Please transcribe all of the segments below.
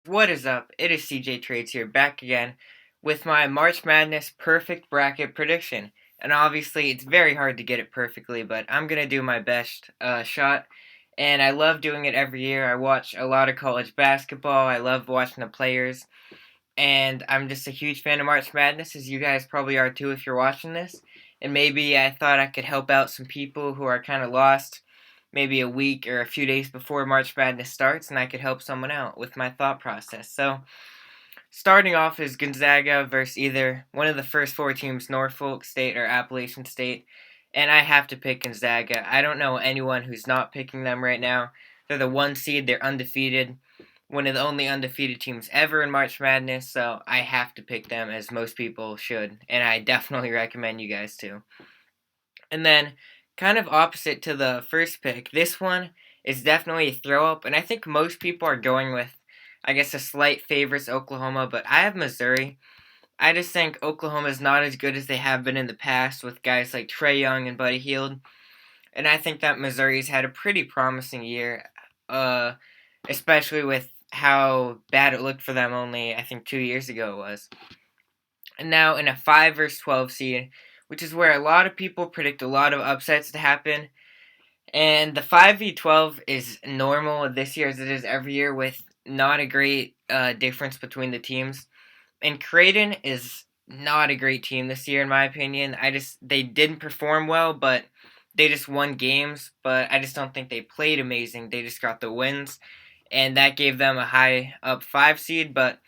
What is up? It is CJ Trades here, back again with my March Madness perfect bracket prediction. And obviously, it's very hard to get it perfectly, but I'm going to do my best shot. And I love doing it every year. I watch a lot of college basketball. I love watching the players. And I'm just a huge fan of March Madness, as you guys probably are too if you're watching this. And maybe I thought I could help out some people who are kind of lost maybe a week or a few days before March Madness starts, and I could help someone out with my thought process. So, starting off is Gonzaga versus either one of the first four teams, Norfolk State or Appalachian State, and I have to pick Gonzaga. I don't know anyone who's not picking them right now. They're the one seed, they're undefeated, one of the only undefeated teams ever in March Madness, so I have to pick them, as most people should, and I definitely recommend you guys to. And then, kind of opposite to the first pick, this one is definitely a throw up, and I think most people are going with, I guess, a slight favorites Oklahoma, but I have Missouri. I just think Oklahoma is not as good as they have been in the past with guys like Trae Young and Buddy Hield, and I think that Missouri's had a pretty promising year, uh, especially with how bad it looked for them only, I think, 2 years ago it was. And now in a 5 versus 12 seed, which is where a lot of people predict a lot of upsets to happen. And the 5v12 is normal this year as it is every year, with not a great difference between the teams. And Creighton is not a great team this year, in my opinion. They didn't perform well, but they just won games. But I just don't think they played amazing. They just got the wins, and that gave them a high up 5 seed. But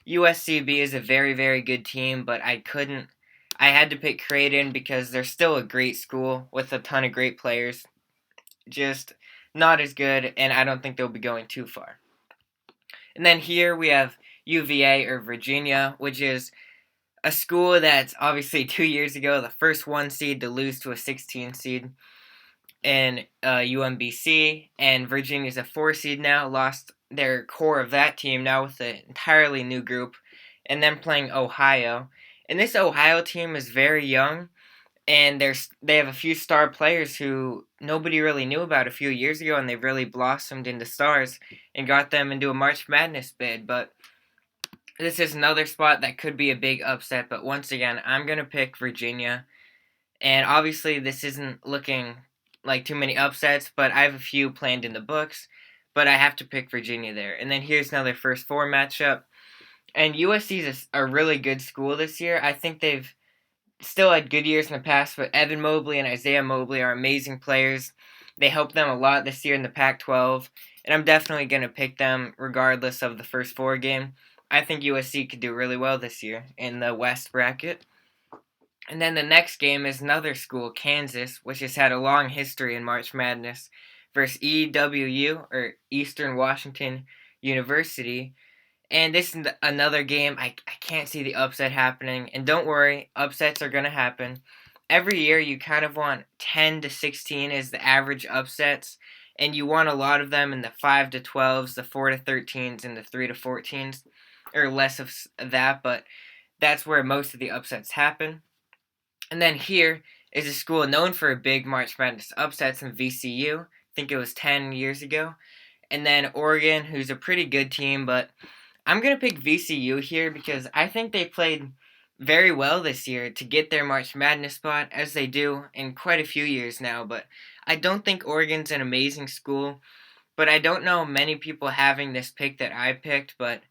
USCB is a very, very good team, but I had to pick Creighton because they're still a great school with a ton of great players. Just not as good, and I don't think they'll be going too far. And then here we have UVA or Virginia, which is a school that's obviously 2 years ago the first one seed to lose to a 16 seed in UMBC, and Virginia's a 4 seed now, lost their core of that team now with an entirely new group, and then playing Ohio. And this Ohio team is very young, and they have a few star players who nobody really knew about a few years ago, and they've really blossomed into stars and got them into a March Madness bid. But this is another spot that could be a big upset, but once again, I'm going to pick Virginia. And obviously, this isn't looking like too many upsets, but I have a few planned in the books. But I have to pick Virginia there. And then here's another first four matchup. And USC is a really good school this year. I think they've still had good years in the past, but Evan Mobley and Isaiah Mobley are amazing players. They helped them a lot this year in the Pac 12. And I'm definitely going to pick them regardless of the first four game. I think USC could do really well this year in the West bracket. And then the next game is another school, Kansas, which has had a long history in March Madness, versus EWU, or Eastern Washington University. And this is another game I can't see the upset happening. And don't worry, upsets are going to happen. Every year you kind of want 10 to 16 as the average upsets. And you want a lot of them in the 5 to 12s, the 4 to 13s, and the 3 to 14s. Or less of that, but that's where most of the upsets happen. And then here is a school known for big March Madness upsets in VCU. I think it was 10 years ago. And then Oregon, who's a pretty good team, but I'm going to pick VCU here because I think they played very well this year to get their March Madness spot, as they do in quite a few years now. But I don't think Oregon's an amazing school, but I don't know many people having this pick that I picked. But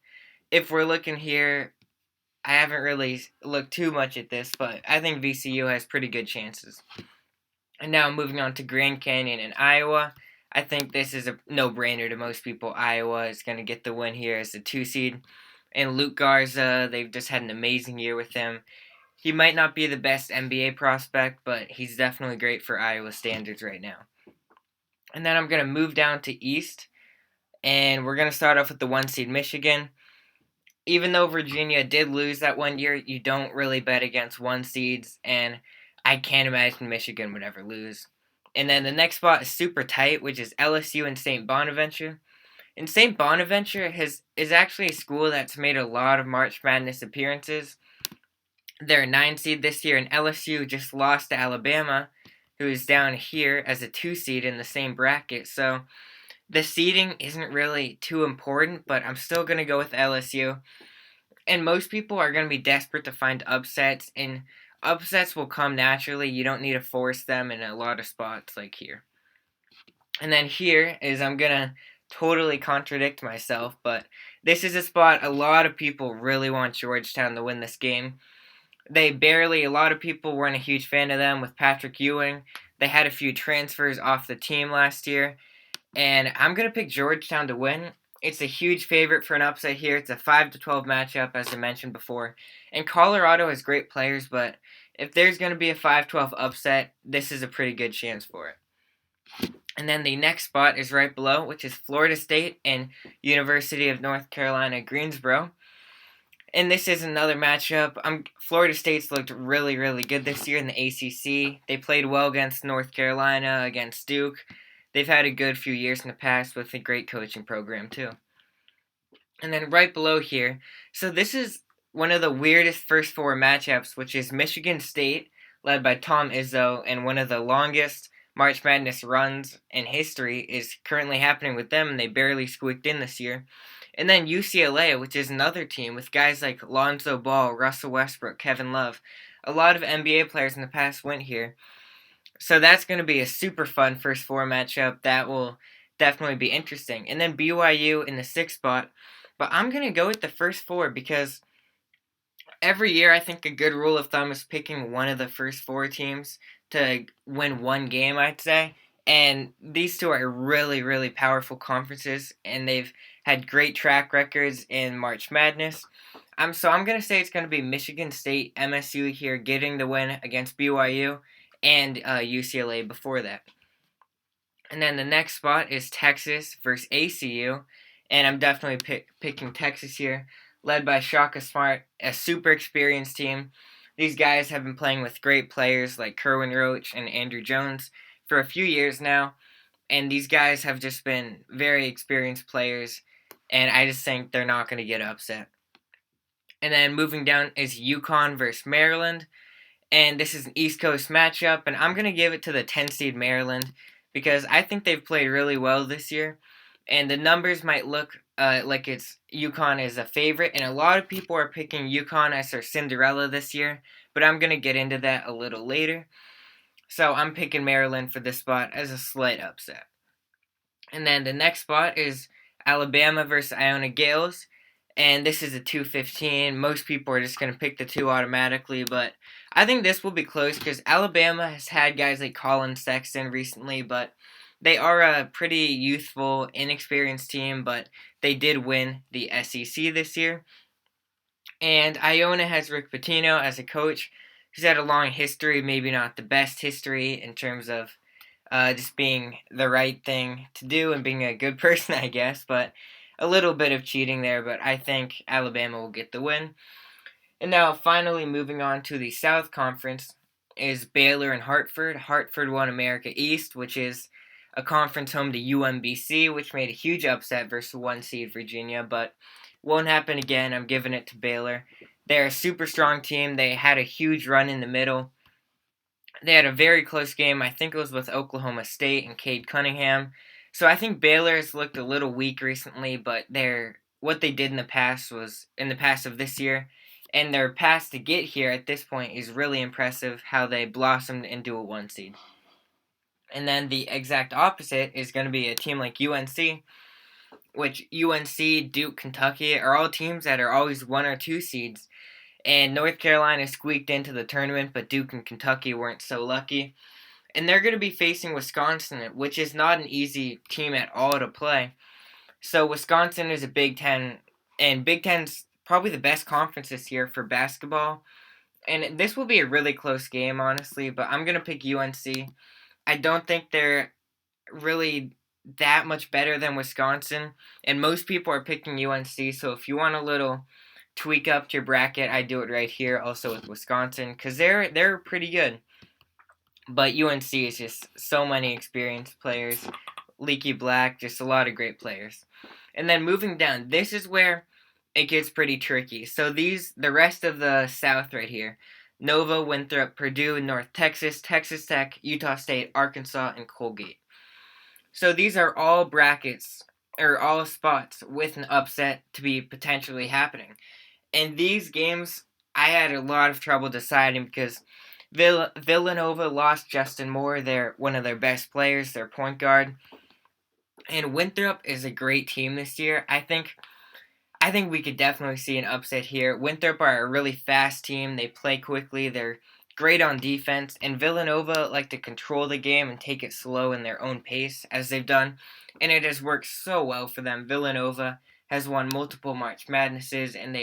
if we're looking here, I haven't really looked too much at this, but I think VCU has pretty good chances. And now moving on to Grand Canyon and Iowa. I think this is a no-brainer to most people. Iowa is going to get the win here as the 2 seed. And Luke Garza, they've just had an amazing year with him. He might not be the best NBA prospect, but he's definitely great for Iowa standards right now. And then I'm going to move down to East, and we're going to start off with the 1 seed Michigan. Even though Virginia did lose that 1 year, you don't really bet against 1 seeds, and I can't imagine Michigan would ever lose. And then the next spot is super tight, which is LSU and St. Bonaventure. And St. Bonaventure is actually a school that's made a lot of March Madness appearances. They're a 9 seed this year, and LSU just lost to Alabama, who is down here as a 2 seed in the same bracket. So The seeding isn't really too important, but I'm still going to go with LSU. And most people are going to be desperate to find upsets, and upsets will come naturally. You don't need to force them in a lot of spots like here. And then here is I'm going to totally contradict myself, but this is a spot a lot of people really want Georgetown to win this game. A lot of people weren't a huge fan of them with Patrick Ewing. They had a few transfers off the team last year, and I'm going to pick Georgetown to win. It's a huge favorite for an upset here. It's a 5-12 matchup, as I mentioned before. And Colorado has great players, but if there's going to be a 5-12 upset, this is a pretty good chance for it. And then the next spot is right below, which is Florida State and University of North Carolina, Greensboro. And this is another matchup. Florida State's looked really, really good this year in the ACC. They played well against North Carolina, against Duke. They've had a good few years in the past with a great coaching program, too. And then right below here, so this is one of the weirdest first four matchups, which is Michigan State, led by Tom Izzo, and one of the longest March Madness runs in history is currently happening with them, and they barely squeaked in this year. And then UCLA, which is another team with guys like Lonzo Ball, Russell Westbrook, Kevin Love. A lot of NBA players in the past went here. So that's going to be a super fun first four matchup. That will definitely be interesting. And then BYU in the sixth spot. But I'm going to go with the first four because every year I think a good rule of thumb is picking one of the first four teams to win one game, I'd say. And these two are really, really powerful conferences, and they've had great track records in March Madness. So I'm going to say it's going to be Michigan State, MSU here getting the win against BYU and UCLA before that. And then the next spot is Texas versus ACU, and I'm definitely picking Texas here, led by Shaka Smart, a super experienced team. These guys have been playing with great players like Kerwin Roach and Andrew Jones for a few years now, and these guys have just been very experienced players, and I just think they're not going to get upset. And then moving down is UConn versus Maryland, and this is an East Coast matchup, and I'm going to give it to the 10 seed Maryland because I think they've played really well this year, and the numbers might look like it's UConn is a favorite, and a lot of people are picking UConn as their Cinderella this year, but I'm going to get into that a little later. So I'm picking Maryland for this spot as a slight upset. And then the next spot is Alabama versus Iona Gales. And this is a 215. Most people are just going to pick the two automatically, but I think this will be close because Alabama has had guys like Colin Sexton recently, but they are a pretty youthful, inexperienced team, but they did win the SEC this year. And Iona has Rick Pitino as a coach who's had a long history, maybe not the best history in terms of just being the right thing to do and being a good person, I guess, but a little bit of cheating there, but I think Alabama will get the win. And now, finally, moving on to the South Conference is Baylor and Hartford. Hartford won America East, which is a conference home to UMBC, which made a huge upset versus one seed Virginia, but won't happen again. I'm giving it to Baylor. They're a super strong team. They had a huge run in the middle. They had a very close game. I think it was with Oklahoma State and Cade Cunningham. So I think Baylor has looked a little weak recently, but what they did in the past of this year, and their path to get here at this point is really impressive. How they blossomed into a one seed. And then the exact opposite is going to be a team like UNC, which UNC, Duke, Kentucky are all teams that are always one or two seeds. And North Carolina squeaked into the tournament, but Duke and Kentucky weren't so lucky. And they're going to be facing Wisconsin, which is not an easy team at all to play. So Wisconsin is a Big Ten, and Big Ten's probably the best conference this year for basketball. And this will be a really close game, honestly, but I'm going to pick UNC. I don't think they're really that much better than Wisconsin, and most people are picking UNC, so if you want a little tweak up to your bracket, I do it right here also with Wisconsin, because they're pretty good. But UNC is just so many experienced players. Leaky Black, just a lot of great players. And then moving down, this is where it gets pretty tricky. So the rest of the South right here, Nova, Winthrop, Purdue, North Texas, Texas Tech, Utah State, Arkansas, and Colgate. So these are all brackets or all spots with an upset to be potentially happening. And these games, I had a lot of trouble deciding because Villanova lost Justin Moore, their one of their best players, their point guard, and Winthrop is a great team this year. I think we could definitely see an upset here. Winthrop are a really fast team. They play quickly. They're great on defense, and Villanova like to control the game and take it slow in their own pace, as they've done, and it has worked so well for them. Villanova has won multiple March Madnesses, and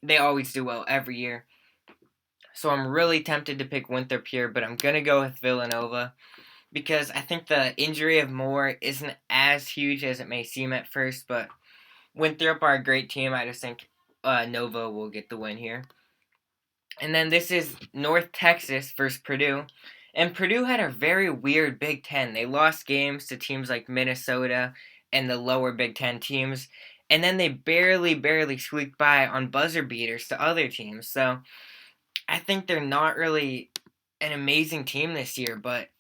they always do well every year. So I'm really tempted to pick Winthrop here, but I'm gonna go with Villanova because I think the injury of Moore isn't as huge as it may seem at first, but Winthrop are a great team. I just think Nova will get the win here. And then this is North Texas versus Purdue. And Purdue had a very weird Big Ten. They lost games to teams like Minnesota and the lower Big Ten teams. And then they barely squeaked by on buzzer beaters to other teams. So I think they're not really an amazing team this year, but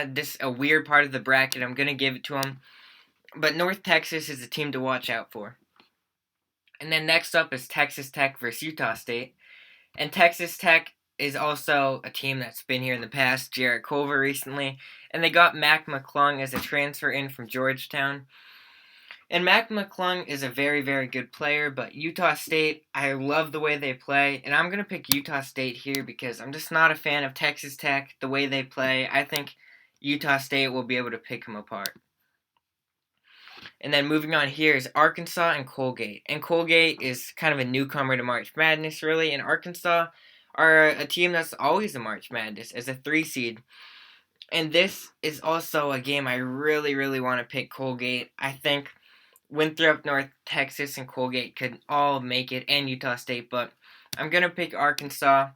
this a weird part of the bracket. I'm going to give it to them. But North Texas is a team to watch out for. And then next up is Texas Tech versus Utah State. And Texas Tech is also a team that's been here in the past. Jarrett Culver recently. And they got Mac McClung as a transfer in from Georgetown. And Mac McClung is a very good player, but Utah State, I love the way they play. And I'm going to pick Utah State here because I'm just not a fan of Texas Tech, the way they play. I think Utah State will be able to pick them apart. And then moving on here is Arkansas and Colgate. And Colgate is kind of a newcomer to March Madness, really. And Arkansas are a team that's always in March Madness as a 3 seed. And this is also a game I really want to pick Colgate. I think Winthrop, North Texas, and Colgate could all make it, and Utah State. But I'm going to pick Arkansas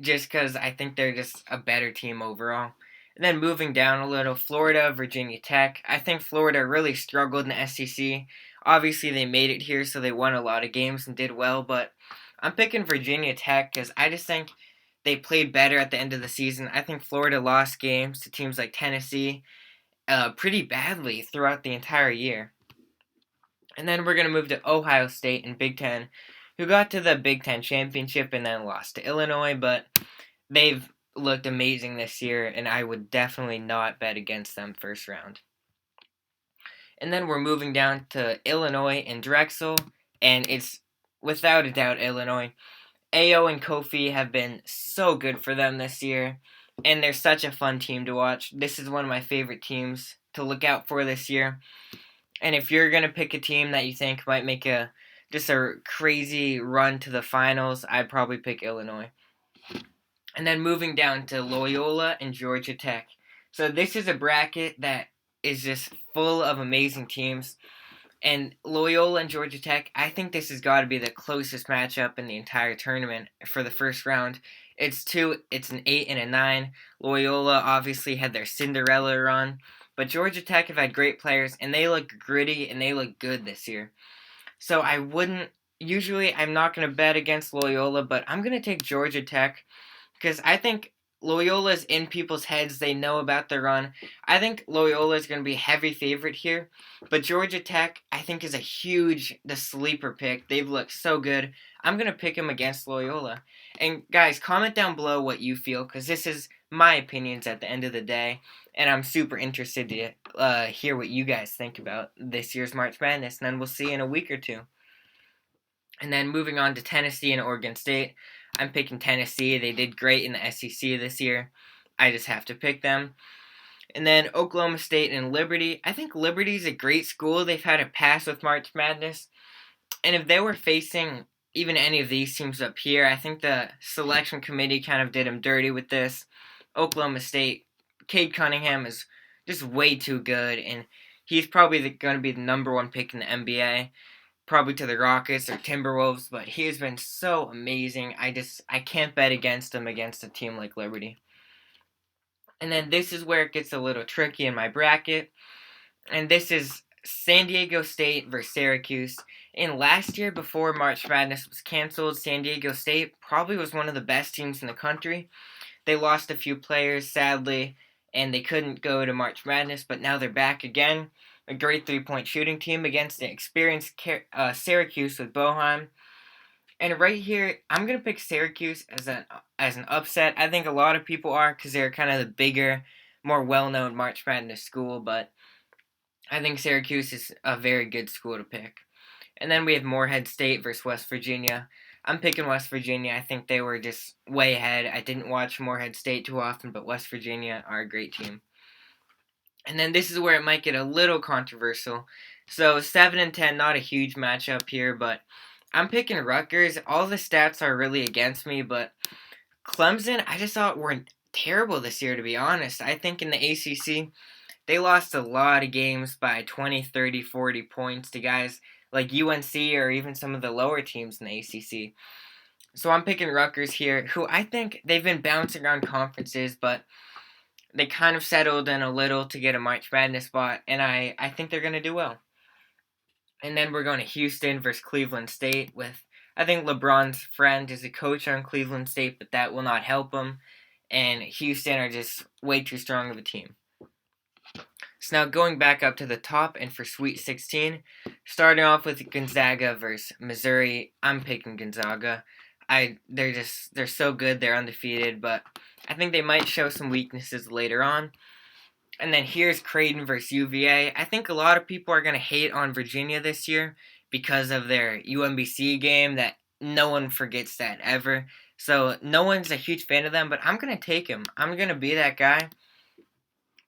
just because I think they're just a better team overall. And then moving down a little, Florida, Virginia Tech. I think Florida really struggled in the SEC. Obviously, they made it here, so they won a lot of games and did well. But I'm picking Virginia Tech because I just think they played better at the end of the season. I think Florida lost games to teams like Tennessee pretty badly throughout the entire year. And then we're going to move to Ohio State in Big Ten, who got to the Big Ten championship and then lost to Illinois, but they've looked amazing this year, and I would definitely not bet against them first round. And then we're moving down to Illinois and Drexel, and it's without a doubt Illinois. Ayo and Kofi have been so good for them this year, and they're such a fun team to watch. This is one of my favorite teams to look out for this year. And if you're going to pick a team that you think might make just a crazy run to the finals, I'd probably pick Illinois. And then moving down to Loyola and Georgia Tech. So this is a bracket that is just full of amazing teams. And Loyola and Georgia Tech, I think this has got to be the closest matchup in the entire tournament for the first round. It's an 8 and a 9. Loyola obviously had their Cinderella run. But Georgia Tech have had great players, and they look gritty, and they look good this year. So usually I'm not going to bet against Loyola, but I'm going to take Georgia Tech because I think Loyola's in people's heads. They know about their run. I think Loyola is going to be a heavy favorite here. But Georgia Tech, I think, is the sleeper pick. They've looked so good. I'm going to pick them against Loyola. And guys, comment down below what you feel because this is my opinions at the end of the day. And I'm super interested to hear what you guys think about this year's March Madness. And then we'll see in a week or two. And then moving on to Tennessee and Oregon State. I'm picking Tennessee. They did great in the SEC this year. I just have to pick them. And then Oklahoma State and Liberty. I think Liberty's a great school. They've had a pass with March Madness. And if they were facing even any of these teams up here, I think the selection committee kind of did them dirty with this. Oklahoma State, Cade Cunningham is just way too good. And he's probably going to be the number 1 pick in the NBA. Probably to the Rockets or Timberwolves, but he has been so amazing. I can't bet against him against a team like Liberty. And then this is where it gets a little tricky in my bracket. And this is San Diego State versus Syracuse. And last year, before March Madness was canceled, San Diego State probably was one of the best teams in the country. They lost a few players, sadly, and they couldn't go to March Madness, but now they're back again. A great 3-point shooting team against an experienced Syracuse with Boeheim. And right here, I'm gonna pick Syracuse as an upset. I think a lot of people are because they're kind of the bigger, more well-known March Madness school. But I think Syracuse is a very good school to pick. And then we have Morehead State versus West Virginia. I'm picking West Virginia. I think they were just way ahead. I didn't watch Morehead State too often, but West Virginia are a great team. And then this is where it might get a little controversial. So 7-10, not a huge matchup here, but I'm picking Rutgers. All the stats are really against me, but Clemson, I just thought were terrible this year, to be honest. I think in the ACC, they lost a lot of games by 20, 30, 40 points to guys like UNC or even some of the lower teams in the ACC. So I'm picking Rutgers here, who I think they've been bouncing around conferences, but they kind of settled in a little to get a March Madness spot, and I think they're going to do well. And then we're going to Houston versus Cleveland State with, I think LeBron's friend is a coach on Cleveland State, but that will not help him. And Houston are just way too strong of a team. So now going back up to the top and for Sweet 16, starting off with Gonzaga versus Missouri, I'm picking Gonzaga. They're so good, they're undefeated, but I think they might show some weaknesses later on. And then here's Creighton versus UVA. I think a lot of people are going to hate on Virginia this year because of their UMBC game that no one forgets that ever. So no one's a huge fan of them, but I'm going to take him. I'm going to be that guy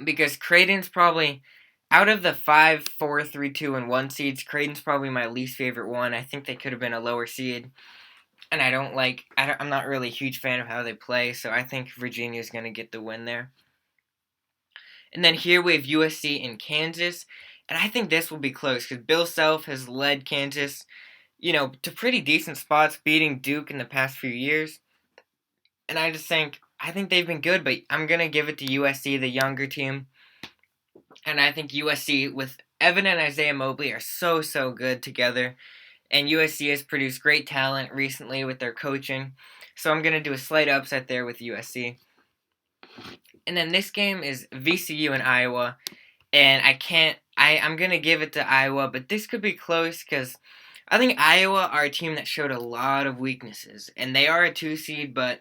because Creighton's probably, out of the 5, 4, 3, 2, and 1 seeds, Creighton's probably my least favorite one. I think they could have been a lower seed. And I'm not really a huge fan of how they play, so I think Virginia's going to get the win there. And then here we have USC and Kansas. And I think this will be close because Bill Self has led Kansas, to pretty decent spots, beating Duke in the past few years. And I think they've been good, but I'm going to give it to USC, the younger team. And I think USC with Evan and Isaiah Mobley are so, so good together. And USC has produced great talent recently with their coaching. So I'm going to do a slight upset there with USC. And then this game is VCU and Iowa. And I'm going to give it to Iowa, but this could be close because I think Iowa are a team that showed a lot of weaknesses. And they are a 2 seed, but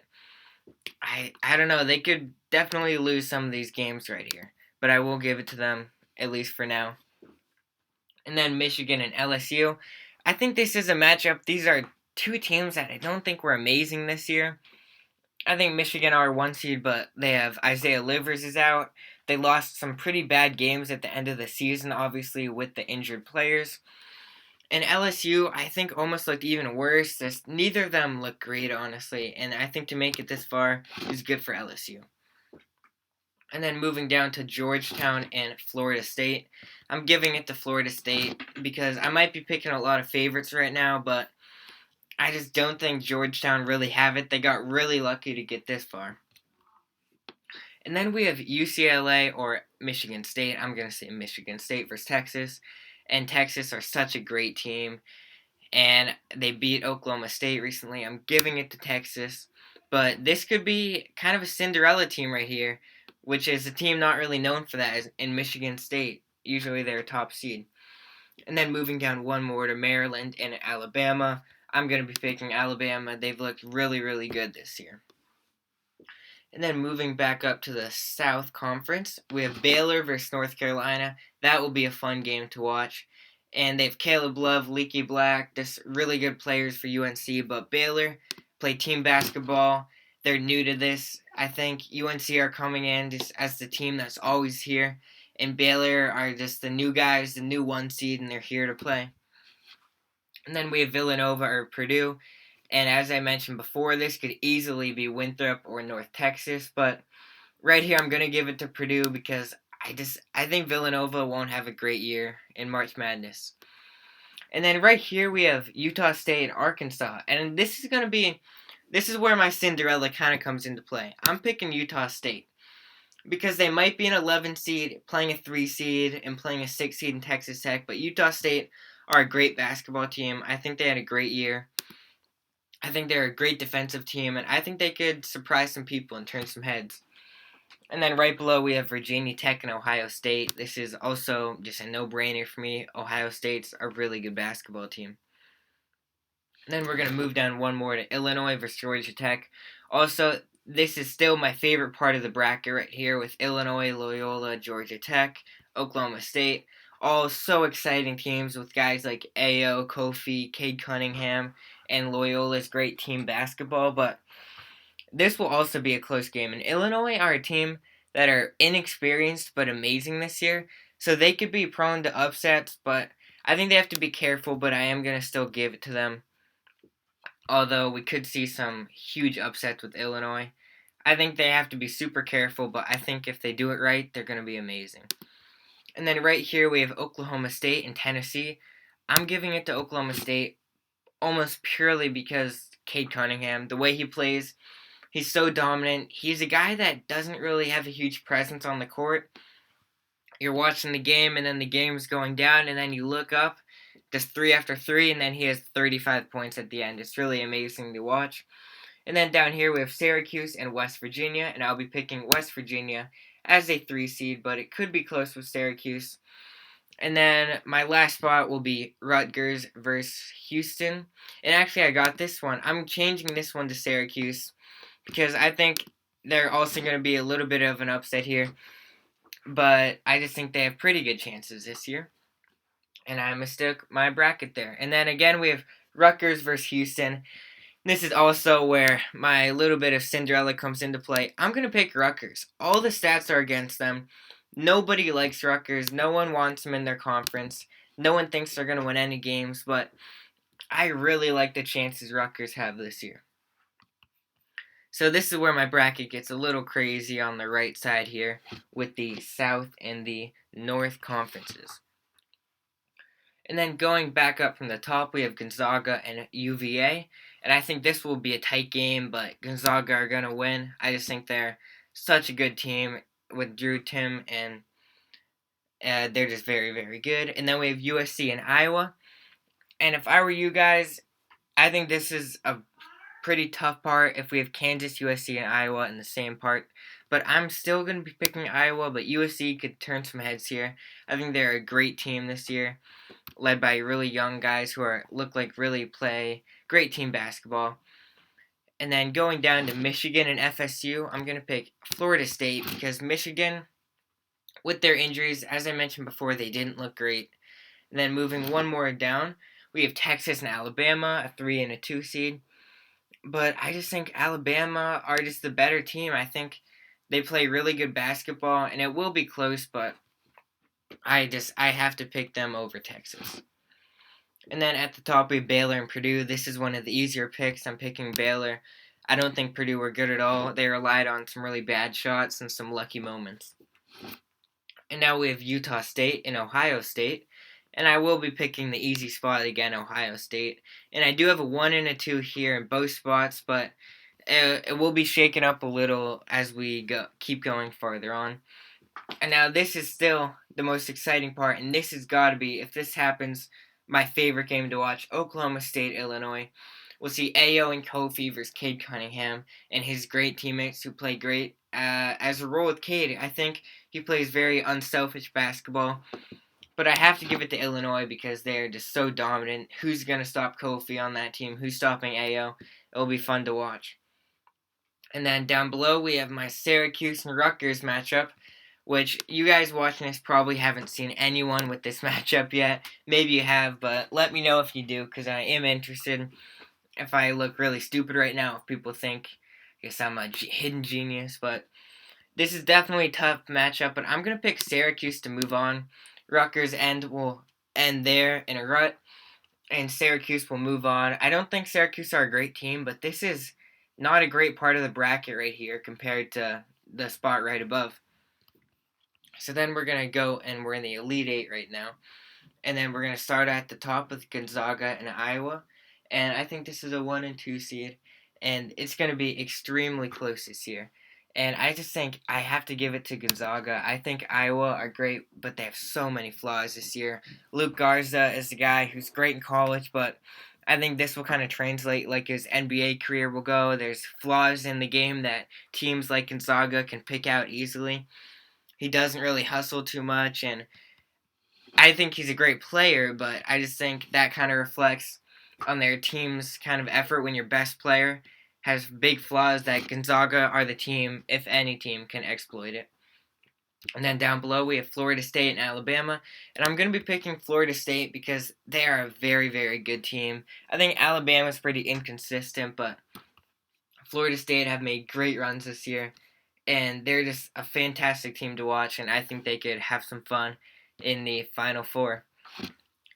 I don't know. They could definitely lose some of these games right here. But I will give it to them, at least for now. And then Michigan and LSU. I think this is a matchup. These are 2 teams that I don't think were amazing this year. I think Michigan are 1 seed, but they have Isaiah Livers is out. They lost some pretty bad games at the end of the season, obviously, with the injured players. And LSU, I think, almost looked even worse. Neither of them look great, honestly. And I think to make it this far is good for LSU. And then moving down to Georgetown and Florida State. I'm giving it to Florida State because I might be picking a lot of favorites right now, but I just don't think Georgetown really have it. They got really lucky to get this far. And then we have UCLA or Michigan State. I'm going to say Michigan State versus Texas. And Texas are such a great team. And they beat Oklahoma State recently. I'm giving it to Texas. But this could be kind of a Cinderella team right here, which is a team not really known for that in Michigan State. Usually they're a top seed. And then moving down one more to Maryland and Alabama. I'm going to be picking Alabama. They've looked really, really good this year. And then moving back up to the South Conference, we have Baylor versus North Carolina. That will be a fun game to watch. And they have Caleb Love, Leaky Black, just really good players for UNC. But Baylor play team basketball. They're new to this. I think UNC are coming in just as the team that's always here. And Baylor are just the new guys, the new 1 seed, and they're here to play. And then we have Villanova or Purdue. And as I mentioned before, this could easily be Winthrop or North Texas. But right here, I'm going to give it to Purdue because I think Villanova won't have a great year in March Madness. And then right here, we have Utah State and Arkansas. And this is where my Cinderella kind of comes into play. I'm picking Utah State because they might be an 11 seed, playing a 3 seed, and playing a 6 seed in Texas Tech. But Utah State are a great basketball team. I think they had a great year. I think they're a great defensive team, and I think they could surprise some people and turn some heads. And then right below we have Virginia Tech and Ohio State. This is also just a no-brainer for me. Ohio State's a really good basketball team. And then we're going to move down one more to Illinois versus Georgia Tech. Also, this is still my favorite part of the bracket right here with Illinois, Loyola, Georgia Tech, Oklahoma State. All so exciting teams with guys like Ayo, Kofi, Cade Cunningham, and Loyola's great team basketball. But this will also be a close game. And Illinois are a team that are inexperienced but amazing this year. So they could be prone to upsets, but I think they have to be careful. But I am going to still give it to them. Although we could see some huge upsets with Illinois. I think they have to be super careful, but I think if they do it right, they're going to be amazing. And then right here we have Oklahoma State and Tennessee. I'm giving it to Oklahoma State almost purely because Cade Cunningham, the way he plays, he's so dominant. He's a guy that doesn't really have a huge presence on the court. You're watching the game, and then the game's going down, and then you look up, just three after three, and then he has 35 points at the end. It's really amazing to watch. And then down here we have Syracuse and West Virginia, and I'll be picking West Virginia as a 3 seed, but it could be close with Syracuse. And then my last spot will be Rutgers versus Houston. And actually, I got this one. I'm changing this one to Syracuse because I think they're also going to be a little bit of an upset here. But I just think they have pretty good chances this year. And I mistook my bracket there. And then again, we have Rutgers versus Houston. This is also where my little bit of Cinderella comes into play. I'm going to pick Rutgers. All the stats are against them. Nobody likes Rutgers. No one wants them in their conference. No one thinks they're going to win any games, but I really like the chances Rutgers have this year. So this is where my bracket gets a little crazy on the right side here with the South and the North conferences. And then going back up from the top, we have Gonzaga and UVA. And I think this will be a tight game, but Gonzaga are going to win. I just think they're such a good team with Drew Tim, and they're just very, very good. And then we have USC and Iowa. And if I were you guys, I think this is a pretty tough part if we have Kansas, USC, and Iowa in the same part. But I'm still going to be picking Iowa, but USC could turn some heads here. I think they're a great team this year, led by really young guys who look like really play great team basketball. And then going down to Michigan and FSU, I'm going to pick Florida State because Michigan, with their injuries, as I mentioned before, they didn't look great. And then moving one more down, we have Texas and Alabama, a 3 and a 2 seed. But I just think Alabama are just the better team. I think they play really good basketball, and it will be close, but I have to pick them over Texas. And then at the top we have Baylor and Purdue. This is one of the easier picks. I'm picking Baylor. I don't think Purdue were good at all. They relied on some really bad shots and some lucky moments. And now we have Utah State and Ohio State. And I will be picking the easy spot again, Ohio State. And I do have a 1 and a 2 here in both spots, but it will be shaken up a little as we keep going farther on. And now this is still the most exciting part, and this has got to be, if this happens, my favorite game to watch, Oklahoma State, Illinois. We'll see Ayo and Kofi versus Cade Cunningham and his great teammates who play great. As a role with Cade, I think he plays very unselfish basketball. But I have to give it to Illinois because they're just so dominant. Who's going to stop Kofi on that team? Who's stopping Ayo? It'll be fun to watch. And then down below, we have my Syracuse and Rutgers matchup, which you guys watching this probably haven't seen anyone with this matchup yet. Maybe you have, but let me know if you do, because I am interested. If I look really stupid right now, if people think, I guess I'm a hidden genius, but this is definitely a tough matchup, but I'm going to pick Syracuse to move on. Rutgers will end there in a rut, and Syracuse will move on. I don't think Syracuse are a great team, but this is not a great part of the bracket right here compared to the spot right above. So then we're going to go, and we're in the Elite Eight right now. And then we're going to start at the top with Gonzaga and Iowa. And I think this is a 1 and 2 seed. And it's going to be extremely close this year. And I just think I have to give it to Gonzaga. I think Iowa are great, but they have so many flaws this year. Luke Garza is the guy who's great in college, but I think this will kind of translate like his NBA career will go. There's flaws in the game that teams like Gonzaga can pick out easily. He doesn't really hustle too much, and I think he's a great player, but I just think that kind of reflects on their team's kind of effort when your best player has big flaws that Gonzaga are the team, if any team, can exploit it. And then down below we have Florida State and Alabama. And I'm going to be picking Florida State because they are a very, very good team. I think Alabama's pretty inconsistent, but Florida State have made great runs this year. And they're just a fantastic team to watch, and I think they could have some fun in the Final Four.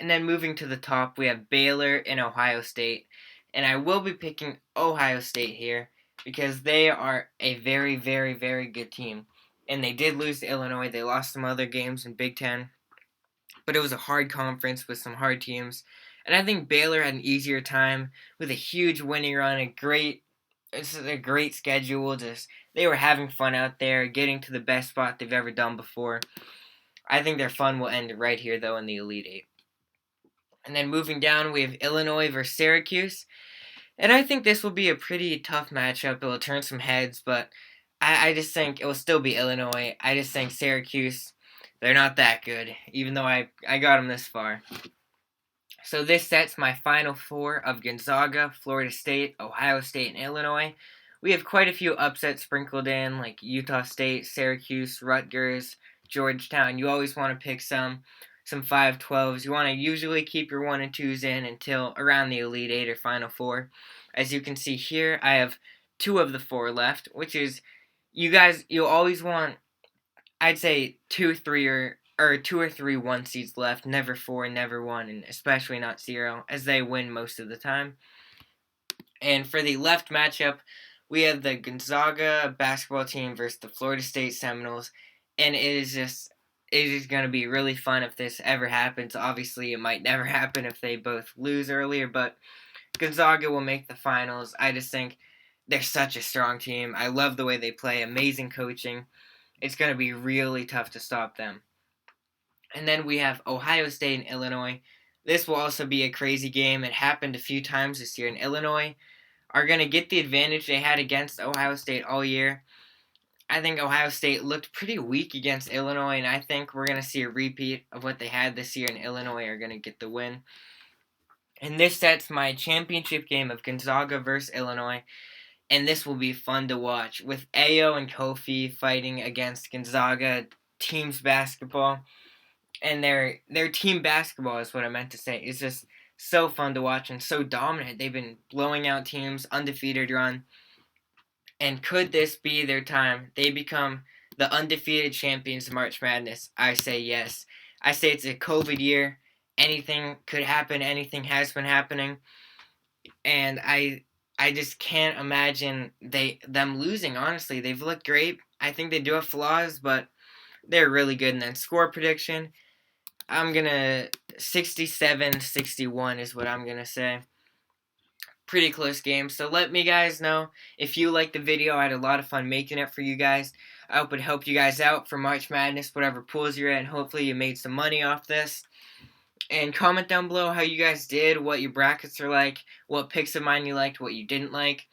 And then moving to the top, we have Baylor and Ohio State. And I will be picking Ohio State here because they are a very, very, very good team. And they did lose to Illinois. They lost some other games in Big Ten. But it was a hard conference with some hard teams. And I think Baylor had an easier time with a huge winning run, it's a great schedule. Just they were having fun out there, getting to the best spot they've ever done before. I think their fun will end right here, though, in the Elite Eight. And then moving down, we have Illinois versus Syracuse. And I think this will be a pretty tough matchup. It will turn some heads, but I just think it will still be Illinois. I just think Syracuse, they're not that good, even though I got them this far. So this sets my Final Four of Gonzaga, Florida State, Ohio State, and Illinois. We have quite a few upsets sprinkled in, like Utah State, Syracuse, Rutgers, Georgetown. You always want to pick some 5-12s. You want to usually keep your 1 and 2s in until around the Elite Eight or Final Four. As you can see here, I have 2 of the 4 left, which is, you'll always want, I'd say 2, 3, or 2 or 3 1 seeds left, never 4, never 1, and especially not 0, as they win most of the time. And for the left matchup, we have the Gonzaga basketball team versus the Florida State Seminoles, and it is going to be really fun if this ever happens. Obviously, it might never happen if they both lose earlier, but Gonzaga will make the finals. I just think they're such a strong team. I love the way they play, amazing coaching. It's going to be really tough to stop them. And then we have Ohio State and Illinois. This will also be a crazy game. It happened a few times this year. And Illinois are going to get the advantage they had against Ohio State all year. I think Ohio State looked pretty weak against Illinois, and I think we're going to see a repeat of what they had this year, and Illinois are going to get the win. And this sets my championship game of Gonzaga versus Illinois, and this will be fun to watch with Ayo and Kofi fighting against Gonzaga teams basketball. And their team basketball is what I meant to say. It's just so fun to watch and so dominant. They've been blowing out teams, undefeated run. And could this be their time? They become the undefeated champions of March Madness. I say yes. I say it's a COVID year. Anything could happen. Anything has been happening. And I just can't imagine them losing, honestly. They've looked great. I think they do have flaws, but they're really good. And then score prediction, I'm going to 67-61 is what I'm going to say. Pretty close game. So let me guys know if you liked the video. I had a lot of fun making it for you guys. I hope it helped you guys out for March Madness, whatever pools you're in. Hopefully you made some money off this. And comment down below how you guys did, what your brackets are like, what picks of mine you liked, what you didn't like.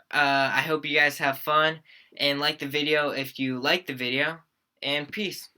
I hope you guys have fun and like the video if you liked the video. And peace.